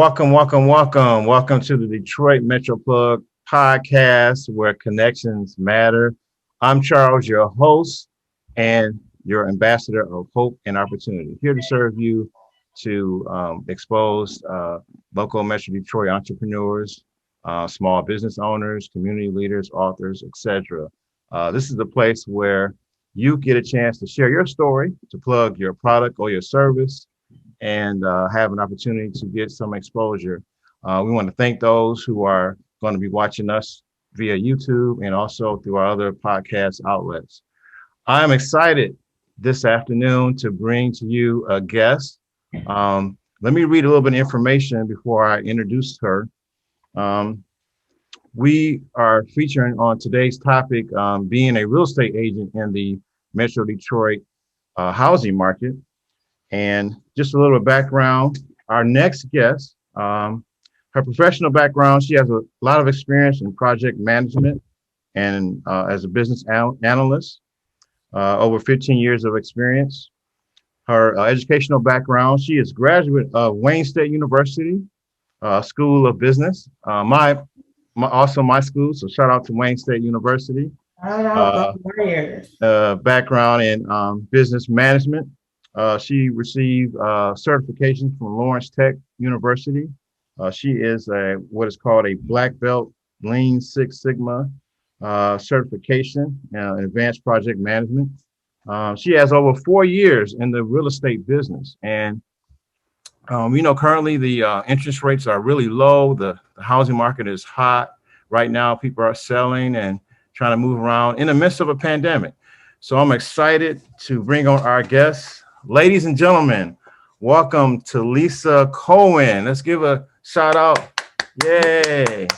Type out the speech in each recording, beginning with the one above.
Welcome to the Detroit Metro Plug podcast where connections matter. I'm Charles, your host and your ambassador of hope and opportunity, here to serve you to expose local Metro Detroit entrepreneurs, small business owners, community leaders, authors, etc. This is the place where you get a chance to share your story, to plug your product or your service, and have an opportunity to get some exposure. We want to thank those who are going to be watching us via YouTube and also through our other podcast outlets. I'm excited this afternoon to bring to you a guest. Let me read a little bit of information before I introduce her. We are featuring on today's topic being a real estate agent in the Metro Detroit housing market. And just a little background, our next guest, her professional background, she has a lot of experience in project management and as a business analyst, over 15 years of experience. Her educational background, she is graduate of Wayne State University, School of Business, also my school, so shout out to Wayne State University. Background in business management. She received certification from Lawrence Tech University. She is what is called a Black Belt Lean Six Sigma certification in advanced project management. She has over 4 years in the real estate business. And, currently the interest rates are really low. The housing market is hot. Right now, people are selling and trying to move around in the midst of a pandemic. So I'm excited to bring on our guests. Ladies and gentlemen, welcome to Talisa Cohen. Let's give a shout out. Yay.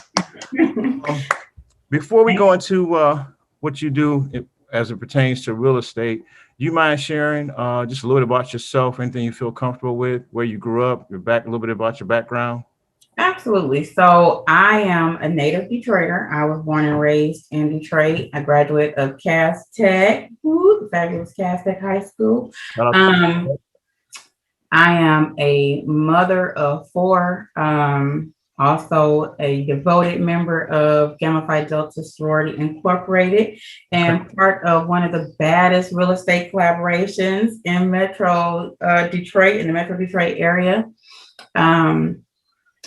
Before we go into what you do as it pertains to real estate, do you mind sharing just a little bit about yourself, anything you feel comfortable with, where you grew up, a little bit about your background? Absolutely. So I am a native Detroiter. I was born and raised in Detroit. I graduate of Cass Tech, fabulous Cass Tech High School. I am a mother of 4, also a devoted member of Gamma Phi Delta Sorority Incorporated, and part of one of the baddest real estate collaborations in Metro Detroit, in the Metro Detroit area.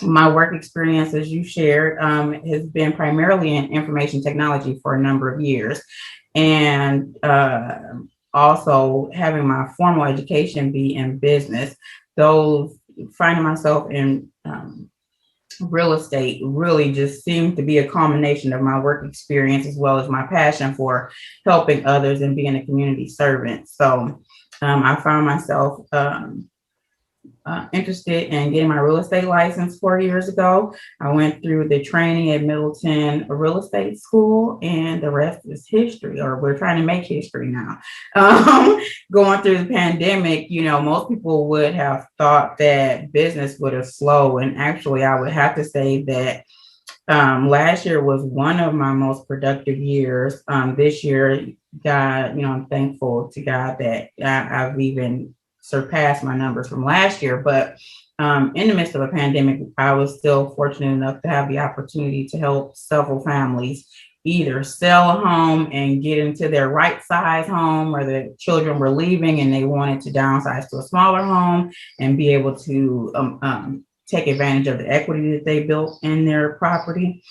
My work experience, as you shared, has been primarily in information technology for a number of years. And also having my formal education be in business, those finding myself in real estate really just seemed to be a culmination of my work experience as well as my passion for helping others and being a community servant. So I found myself interested in getting my real estate license 4 years ago. I went through the training at Middleton Real Estate School, and the rest is history, or we're trying to make history now. Going through the pandemic, most people would have thought that business would have slowed. And actually, I would have to say that last year was one of my most productive years. This year, God, I'm thankful to God that I've even surpassed my numbers from last year. But in the midst of a pandemic, I was still fortunate enough to have the opportunity to help several families either sell a home and get into their right size home, or the children were leaving and they wanted to downsize to a smaller home and be able to take advantage of the equity that they built in their property,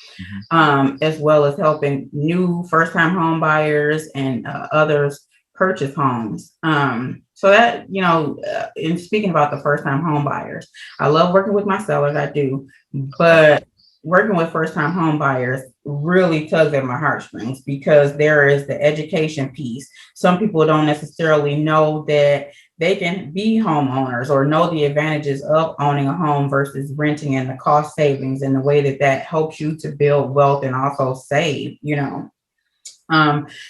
as well as helping new first-time home buyers and others purchase homes. So that, in speaking about the first-time home buyers, I love working with my sellers, I do, but working with first-time home buyers really tugs at my heartstrings, because there is the education piece. Some people don't necessarily know that they can be homeowners or know the advantages of owning a home versus renting, and the cost savings and the way that helps you to build wealth and also save,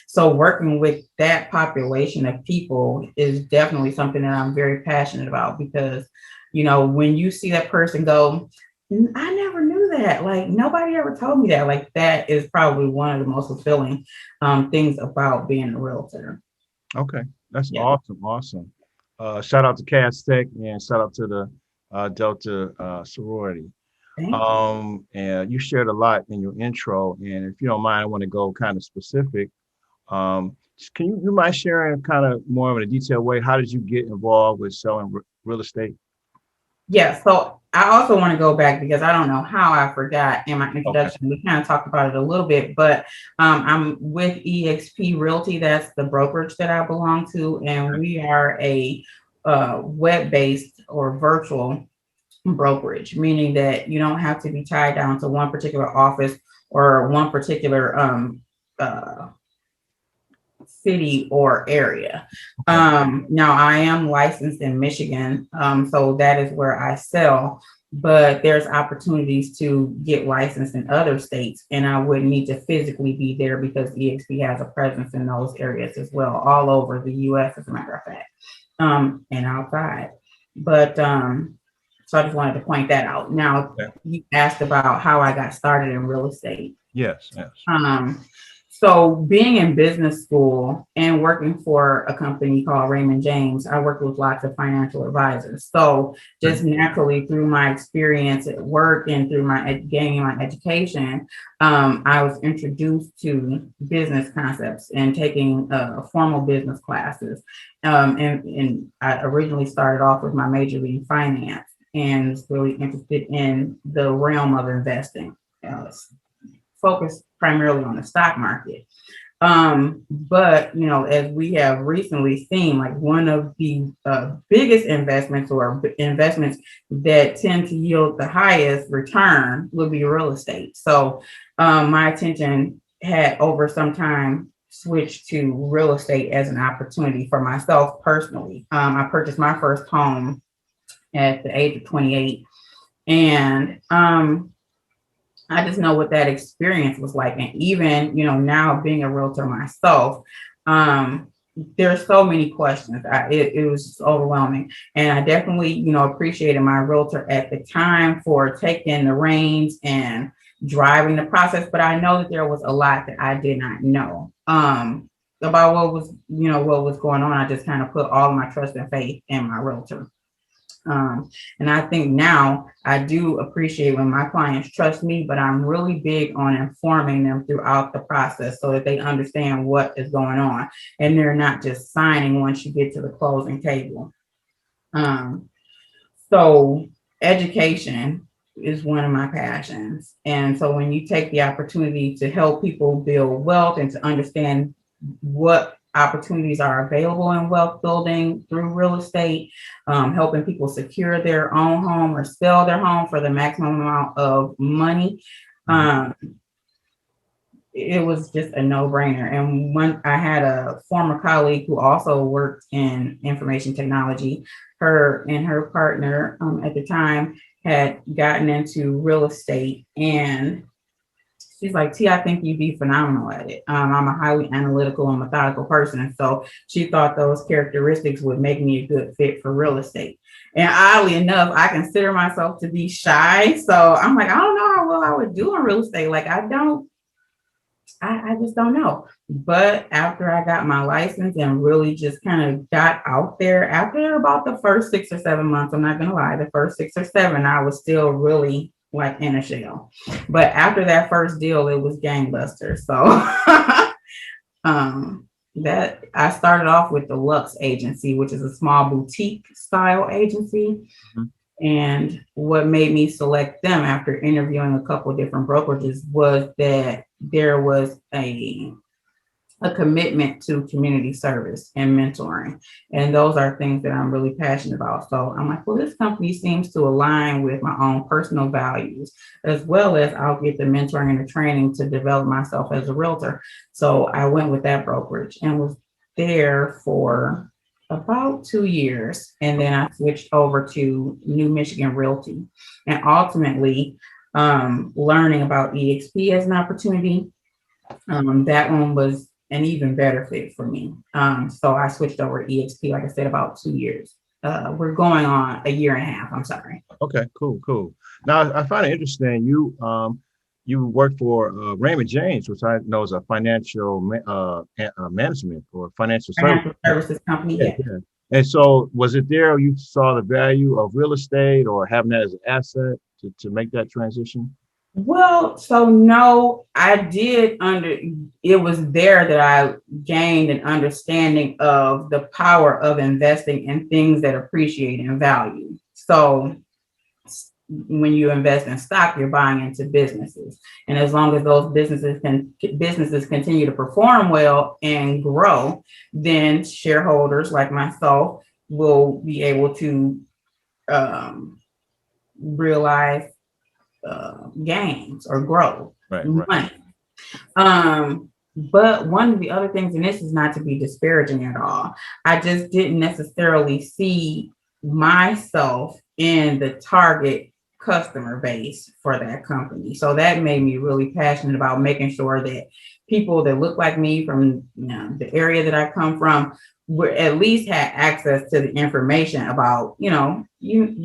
So working with that population of people is definitely something that I'm very passionate about, because, when you see that person go, I never knew that, like nobody ever told me that, like that is probably one of the most fulfilling things about being a realtor. Okay, that's awesome. Shout out to Cass Tech and shout out to the Delta sorority. Thank you. And you shared a lot in your intro. And if you don't mind, I want to go kind of specific. Can you mind sharing kind of more of a detailed way? How did you get involved with selling real estate? Yeah, so I also want to go back because I don't know how I forgot in my Okay. introduction. We kind of talked about it a little bit, but I'm with EXP Realty. That's the brokerage that I belong to, and we are a web-based or virtual brokerage, meaning that you don't have to be tied down to one particular office or one particular uh, city or area. Okay. Now I am licensed in Michigan, so that is where I sell, but there's opportunities to get licensed in other states, and I would need to physically be there because EXP has a presence in those areas as well, all over the US, as a matter of fact, and outside. But so I just wanted to point that out. Now, Okay. you asked about how I got started in real estate. Yes. Yes. Um, so being in business school and working for a company called Raymond James, I worked with lots of financial advisors. So Okay. just naturally through my experience at work and through my gaining my education, I was introduced to business concepts and taking formal business classes. And I originally started off with my major being finance and was really interested in the realm of investing. Focused primarily on the stock market. But as we have recently seen, like one of the biggest investments or investments that tend to yield the highest return would be real estate. So my attention had over some time switched to real estate as an opportunity for myself personally. I purchased my first home at the age of 28, and I just know what that experience was like. And even, now being a realtor myself, there's so many questions. It was just overwhelming. And I definitely, appreciated my realtor at the time for taking the reins and driving the process. But I know that there was a lot that I did not know about what was going on. I just kind of put all of my trust and faith in my realtor. And I think now I do appreciate when my clients trust me, but I'm really big on informing them throughout the process so that they understand what is going on and they're not just signing once you get to the closing table. Um, so education is one of my passions. And so when you take the opportunity to help people build wealth and to understand what opportunities are available in wealth building through real estate, helping people secure their own home or sell their home for the maximum amount of money, Mhm. it was just a no-brainer. And when I had a former colleague who also worked in information technology, her and her partner at the time had gotten into real estate, and she's like, T, I think you'd be phenomenal at it. I'm a highly analytical and methodical person. So she thought those characteristics would make me a good fit for real estate. And oddly enough, I consider myself to be shy. So I'm like, I don't know how well I would do in real estate. Like, I just don't know. But after I got my license and really just kind of got out there, after about the first 6 or 7 months, I'm not going to lie, the first 6 or 7, I was still really like in a shell. But after that first deal, it was gangbusters. So that I started off with the Lux Agency, which is a small boutique style agency. Mhm. And what made me select them after interviewing a couple of different brokerages was that there was a commitment to community service and mentoring. And those are things that I'm really passionate about. So I'm like, well, this company seems to align with my own personal values, as well as I'll get the mentoring and the training to develop myself as a realtor. So I went with that brokerage and was there for about 2 years. And then I switched over to New Michigan Realty and ultimately learning about EXP as an opportunity. That one was an even better fit for me. So I switched over to EXP, like I said, about 2 years. We're going on a year and a half. I'm sorry. Okay, cool, cool. Now I find it interesting. You work for Raymond James, which I know is a financial management or financial service. Financial services company, Yeah, yeah. yeah. And so was it there you saw the value of real estate or having that as an asset to make that transition? Well, so no, I did it was there that I gained an understanding of the power of investing in things that appreciate in value. So when you invest in stock, you're buying into businesses. And as long as those businesses continue to perform well and grow, then shareholders like myself will be able to realize gains or grow Right. money. But one of the other things, and this is not to be disparaging at all, I just didn't necessarily see myself in the target customer base for that company. So that made me really passionate about making sure that people that look like me from the area that I come from were at least had access to the information about, you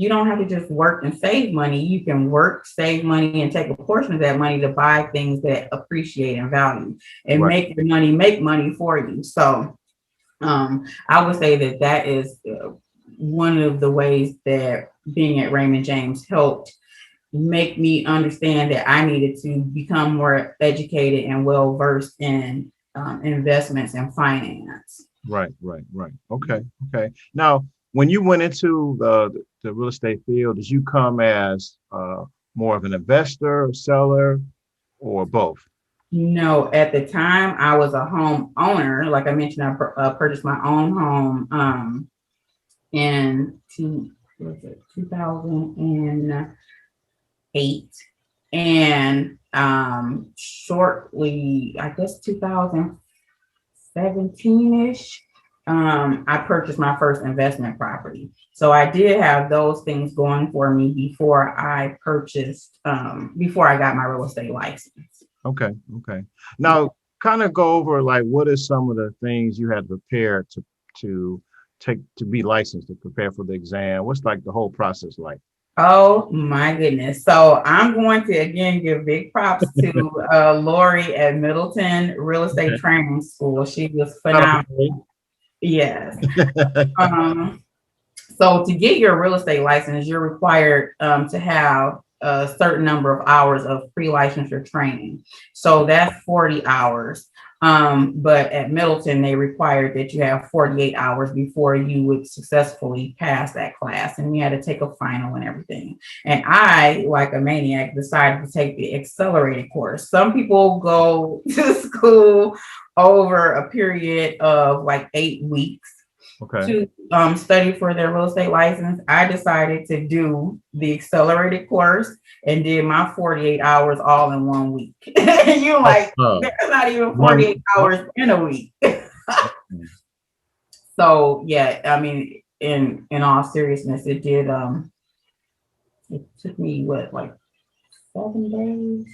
don't have to just work and save money. You can work, save money, and take a portion of that money to buy things that appreciate and value and Right. make your money make money for you. So I would say that is one of the ways that being at Raymond James helped make me understand that I needed to become more educated and well versed in investments and finance. Right. Okay. Now, when you went into the real estate field, did you come as more of an investor, seller, or both? No, at the time I was a home owner. Like I mentioned, I purchased my own home in 2008. And shortly, I guess 2017-ish, I purchased my first investment property. So I did have those things going for me before I got my real estate license. Okay. Now, kind of go over like what are some of the things you had to prepare to to be licensed to prepare for the exam? What's like the whole process like? Oh my goodness. So I'm going to again give big props to Lori at Middleton Real Estate Training School. She was phenomenal. Yes. So to get your real estate license, you're required to have a certain number of hours of pre-licensure training. So that's 40 hours. But at Middleton, they required that you have 48 hours before you would successfully pass that class. And you had to take a final and everything. And I, like a maniac, decided to take the accelerated course. Some people go to school over a period of like 8 weeks. Okay. To study for their real estate license. I decided to do the accelerated course and did my 48 hours all in 1 week. You're like, there's not even 48 hours in a week. So yeah, I mean, in all seriousness, it did it took me like 7 days?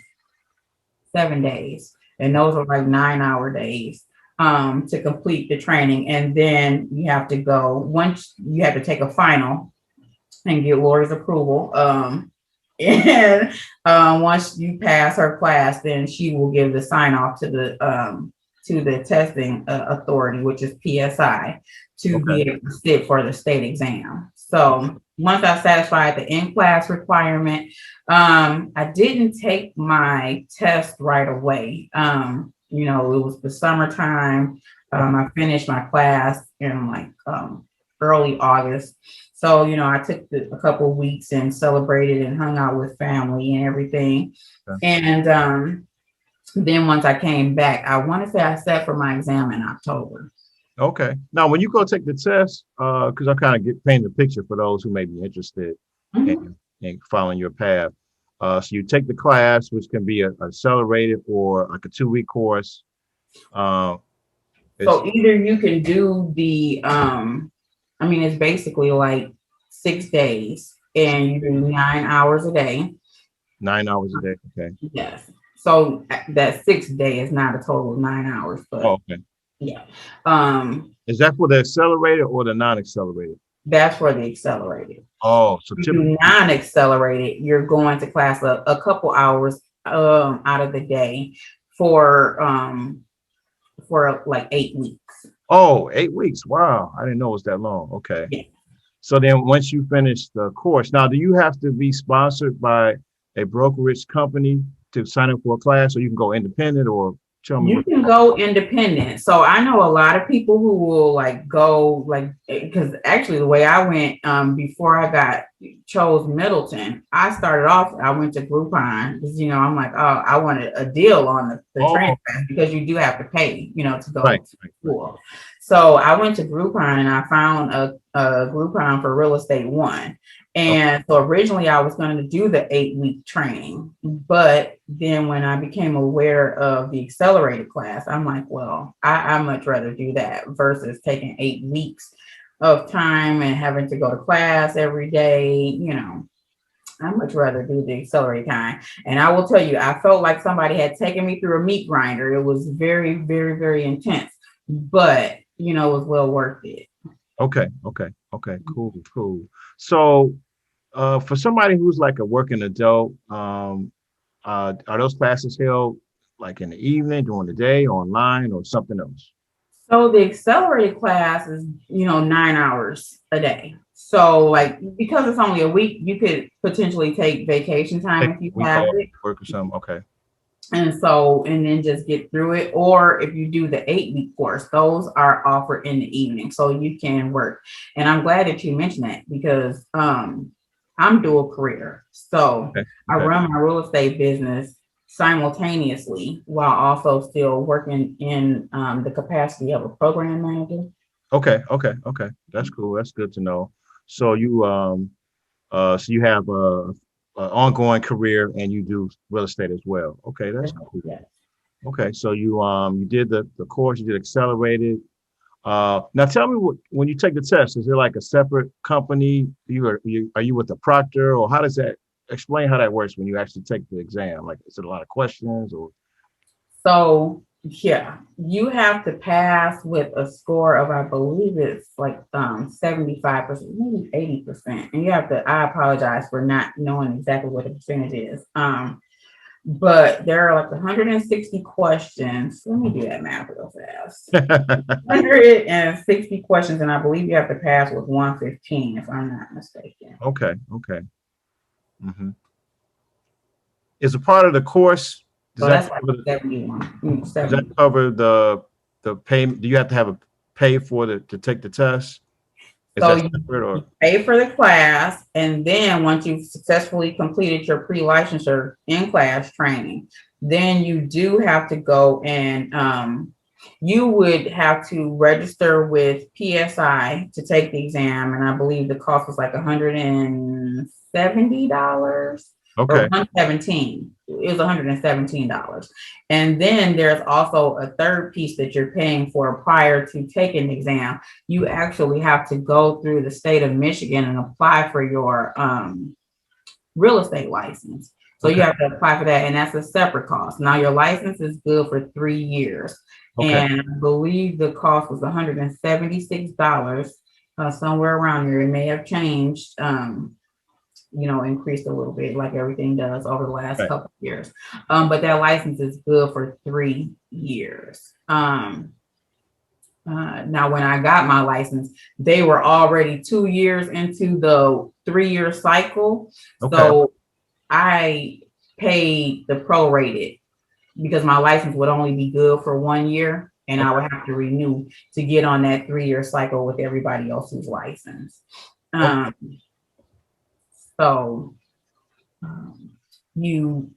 7 days. And those are like 9-hour days. To complete the training. And then you have to go, once you have to take a final and get Lori's approval. And once you pass her class, then she will give the sign off to the testing authority, which is PSI, to be able to sit for the state exam. So once I satisfied the in-class requirement, I didn't take my test right away. It was the summertime. I finished my class in like early August. So, I took a couple of weeks and celebrated and hung out with family and everything. And then once I came back, I want to say I sat for my exam in October. Okay. Now, when you go take the test, because I'm kind of painting the picture for those who may be interested in following your path. So you take the class, which can be accelerated or like a 2-week course. So either you can do the, it's basically like 6 days and you do 9 hours a day. 9 hours a day. Okay. Yes. So that 6th day is not a total of 9 hours, but okay. Yeah. Is that for the accelerated or the non-accelerated? That's for the accelerated. Oh, so if you do non-accelerated, you're going to class a couple hours out of the day for like 8 weeks. Oh, 8 weeks. Wow. I didn't know it was that long. Okay. Yeah. So then once you finish the course, now do you have to be sponsored by a brokerage company to sign up for a class, or you can go independent, or tell me You what? can go independent. So I know a lot of people who will like go like because actually the way I went before I got chose Middleton, I started off, I went to Groupon because I'm like, oh, I wanted a deal on the training Oh, class because you do have to pay, to go right, to right. school. So I went to Groupon and I found a Groupon for Real Estate One. Oh, And so originally I was going to do the 8-week training, but then when I became aware of the accelerated class, I'm like, well, I much rather do that versus taking 8 weeks of time and having to go to class every day. I much rather do the accelerated kind. And I will tell you, I felt like somebody had taken me through a meat grinder. It was very, very, very intense, but it was well worth it. okay, okay, okay, cool, cool. So, for somebody who's like a working adult, are those classes held like in the evening, during the day, online, or something else? So the accelerated class is, 9 hours a day. So like because it's only a week, you could potentially take vacation time Take if you a week have off it. work or something. Okay, And then just get through it. Or if you do the 8-week course, those are offered in the evening. So you can work. And I'm glad that you mentioned that because I'm dual career. So okay, I okay, run my real estate business simultaneously while also still working in the capacity of a program manager. okay, okay, okay. That's cool. That's good to know. So so you have a ongoing career and you do real estate as well. Okay, that's cool. Yes. Okay, so you did the course, you did accelerated. Now tell me when you take the test, is there like a separate company? Are you with the proctor, or how does that explain how that works when you actually take the exam? Like, is it a lot of questions or? So yeah, you have to pass with a score of I believe it's like 75%, maybe 80%. And you have to, I apologize for not knowing exactly what the percentage is. But there are like 160 questions. Let me do that math real fast. 160 questions, and I believe you have to pass with 115, if I'm not mistaken. Okay, okay. Hmm. Is a part of the course, does So that that's like cover 71. does that 70. cover the payment? Do you have to have a pay for to take the test? Is So that you separate or? pay for the class, and then once you've successfully completed your pre-licensure in-class training, then you do have to go and you would have to register with PSI to take the exam, and I believe the cost was like $170 or Okay, 117. It was $117. And then there's also a third piece that you're paying for prior to taking the exam. You actually have to go through the state of Michigan and apply for your real estate license. So you okay, have to apply for that, and that's a separate cost. Now your license is good for 3 years, okay. and I believe the cost was $176, somewhere around there. It may have changed, increased a little bit, like everything does over the last Right. couple of years. But that license is good for 3 years. Now, when I got my license, they were already 2 years into the 3-year cycle. Okay. So I paid the prorated because my license would only be good for 1 year and I Okay. would have to renew to get on that 3-year cycle with everybody else's license. Okay. Um, so you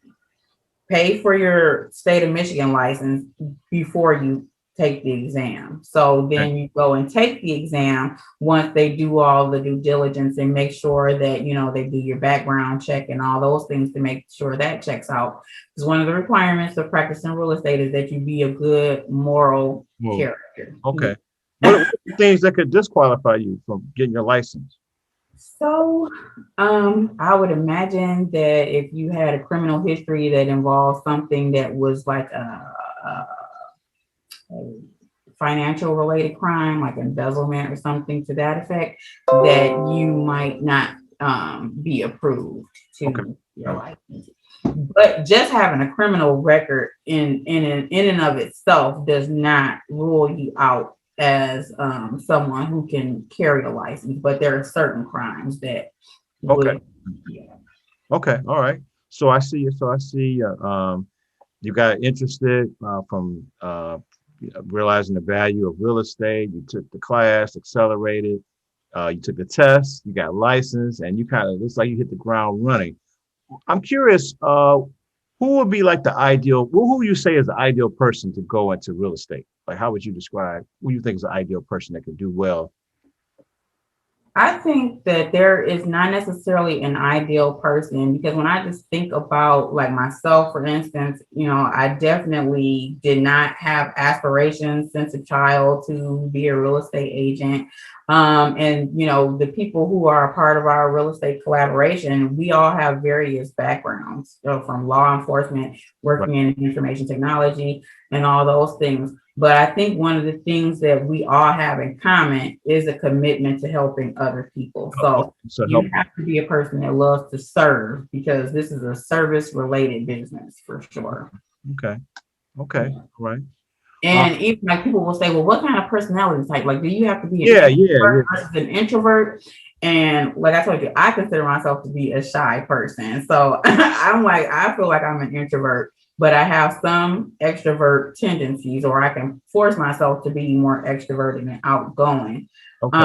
pay for your state of Michigan license before you take the exam. So then you go and take the exam once they do all the due diligence and make sure that, they do your background check and all those things to make sure that checks out. Because one of the requirements of practicing real estate is that you be a good moral Well, character. okay. What are the things that could disqualify you from getting your license? So, I would imagine that if you had a criminal history that involved something that was like a financial related crime, like embezzlement or something to that effect, that you might not be approved Okay. to your Okay. license. But just having a criminal record in and of itself does not rule you out as someone who can carry a license, but there are certain crimes that Okay. would, yeah. Okay. All right. So I see. You got interested from realizing the value of real estate. You took the class, accelerated. You took the test. You got licensed, and you kind of looks like you hit the ground running. I'm curious. Who would be like the ideal? Who you say is the ideal person to go into real estate? Like, how would you describe who you think is the ideal person that could do well? I think that there is not necessarily an ideal person because when I just think about like myself, for instance, I definitely did not have aspirations since a child to be a real estate agent. And the people who are a part of our real estate collaboration, we all have various backgrounds, from law enforcement, Right. working in information technology, and all those things. But I think one of the things that we all have in common is a commitment to helping other people. Okay. So So you help. have to be a person that loves to serve because this is a service related business for sure. Okay. Okay. Yeah. All right. Uh, And even like people will say, well, what kind of personality type? Like, do you have to be an yeah. Yeah. Yeah. extrovert versus an introvert? And like I told you, I consider myself to be a shy person. So I feel like I'm an introvert, but I have some extrovert tendencies, or I can force myself to be more extroverted and outgoing. Okay.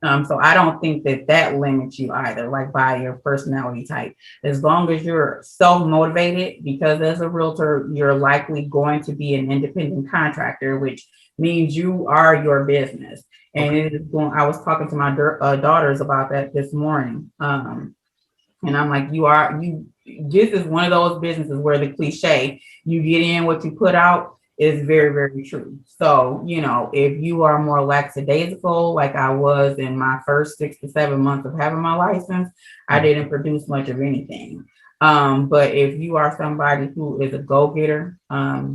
Um, so I don't think that limits you either, like by your personality type. As long as you're self-motivated, because as a realtor, you're likely going to be an independent contractor, which means you are your business. And Okay. it is going, I was talking to my daughters about that this morning. And I'm like, this is one of those businesses where the cliche, you get in what you put out, is very, very true. So, if you are more lackadaisical, like I was in my first 6 to 7 months of having my license, I Mhm. didn't produce much of anything. But if you are somebody who is a go-getter,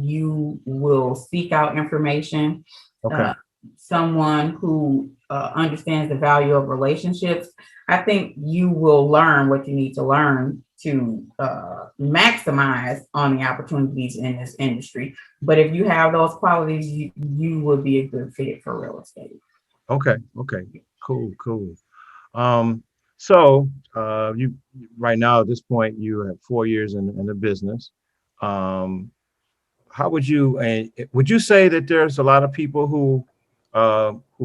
you will seek out information. Okay. Uh, Someone who understands the value of relationships, I think you will learn what you need to learn to maximize on the opportunities in this industry. But if you have those qualities, you would be a good fit for real estate. Okay. Okay. Cool. Cool. Um, so you right now at this point you have 4 years in the business. Um, how would you and would you say that there's a lot of people who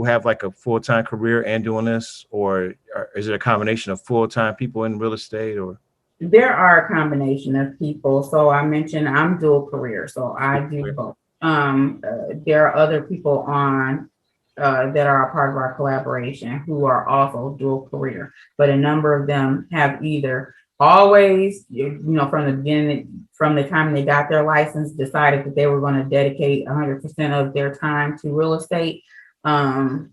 have like a full-time career and doing this, or is it a combination of full-time people in real estate or There are a combination of people. So I mentioned I'm dual career, so I do both. There are other people on that are a part of our collaboration who are also dual career, but a number of them have either always, from the beginning, from the time they got their license, decided that they were going to dedicate 100% of their time to real estate. Um,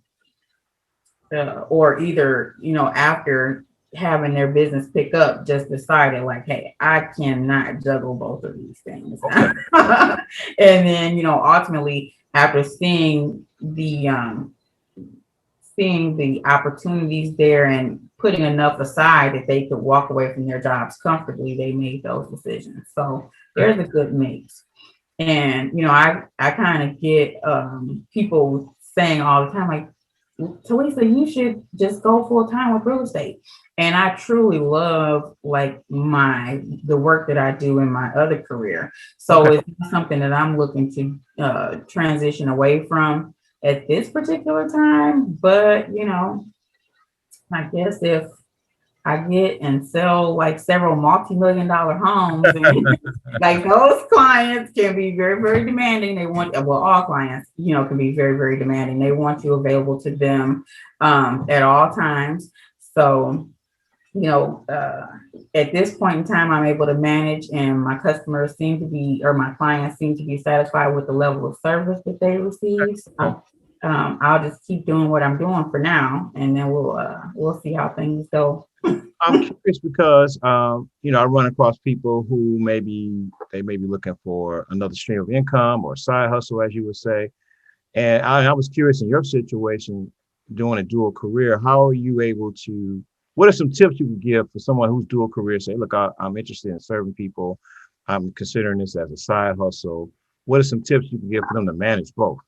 or either, after having their business pick up, just decided like, hey, I cannot juggle both of these things. okay, And then, ultimately after seeing the opportunities there and putting enough aside that they could walk away from their jobs comfortably, they made those decisions. So there's a good mix. And I kind of get people saying all the time, like, Talisa, you should just go full time with real estate. And I truly love like the work that I do in my other career. So okay, it's not something that I'm looking to transition away from at this particular time. But I guess if I get and sell like several multi-million-dollar homes, and like those clients can be very, very demanding. They want, well, all clients, can be very, very demanding. They want you available to them at all times. So, at this point in time, I'm able to manage, and my customers seem to be, or my clients seem to be satisfied with the level of service that they receive. okay. So, I'll just keep doing what I'm doing for now, and then we'll see how things go. I'm curious because I run across people who they may be looking for another stream of income or side hustle, as you would say. And I was curious in your situation, doing a dual career, how are you able to? What are some tips you can give for someone who's dual career? Say, look, I'm interested in serving people. I'm considering this as a side hustle. What are some tips you can give for them to manage both?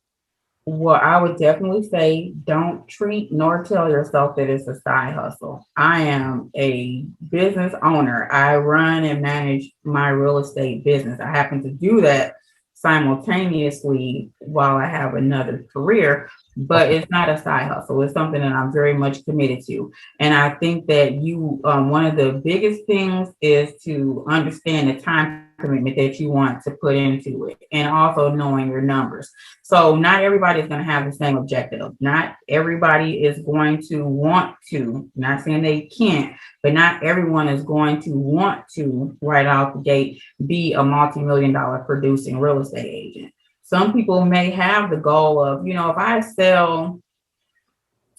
Well, I would definitely say don't treat nor tell yourself that it's a side hustle. I am a business owner. I run and manage my real estate business. I happen to do that simultaneously while I have another career, but Okay. it's not a side hustle. It's something that I'm very much committed to. And I think that one of the biggest things is to understand the time commitment that you want to put into it and also knowing your numbers. So not everybody is going to have the same objective. Not everybody is going to want to, not saying they can't, but not everyone is going to want to right out the gate be a multi-million dollar producing real estate agent. Some people may have the goal of, if I sell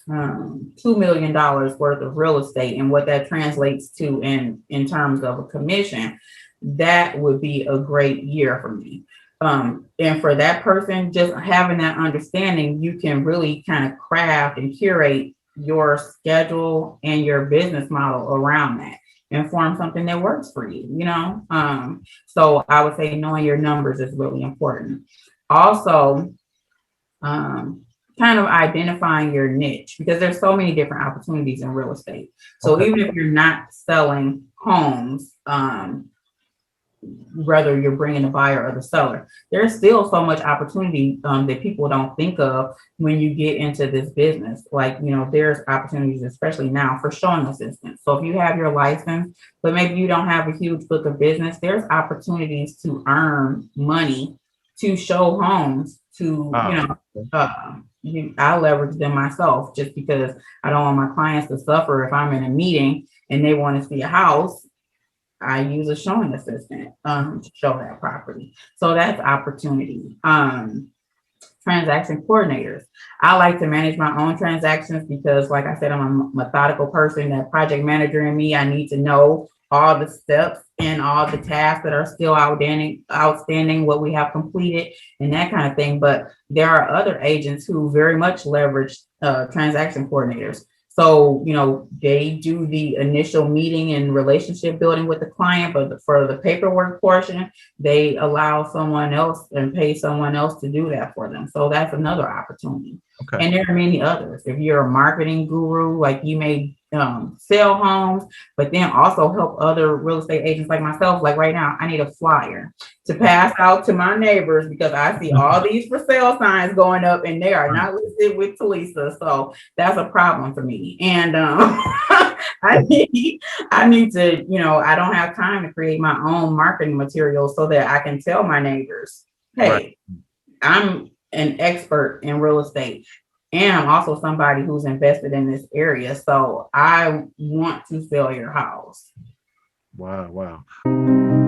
$2 million worth of real estate and what that translates to in terms of a commission, that would be a great year for me. And for that person, just having that understanding, you can really kind of craft and curate your schedule and your business model around that and form something that works for you. So I would say knowing your numbers is really important. Also, um, kind of identifying your niche because there's so many different opportunities in real estate. So Okay. even if you're not selling homes, whether you're bringing a buyer or the seller, there's still so much opportunity that people don't think of when you get into this business. Like, there's opportunities, especially now, for showing assistance. So if you have your license, but maybe you don't have a huge book of business, there's opportunities to earn money to show homes to, Ah, I leverage them myself just because I don't want my clients to suffer if I'm in a meeting and they want to see a house. I use a showing assistant to show that property. So that's opportunity. Transaction coordinators. I like to manage my own transactions because, like I said, I'm a methodical person. That project manager in me, I need to know all the steps and all the tasks that are still outstanding, what we have completed, and that kind of thing. But there are other agents who very much leverage transaction coordinators. So, they do the initial meeting and relationship building with the client, but for the paperwork portion, they allow someone else and pay someone else to do that for them. So that's another opportunity. okay. And there are many others. If you're a marketing guru, like you may sell homes, but then also help other real estate agents like myself. Like right now, I need a flyer to pass out to my neighbors because I see all these for sale signs going up and they are not listed with Talisa. So that's a problem for me. And I need to, I don't have time to create my own marketing material so that I can tell my neighbors, Right. hey, I'm an expert in real estate. And I'm also somebody who's invested in this area. So I want to sell your house. Wow. Wow.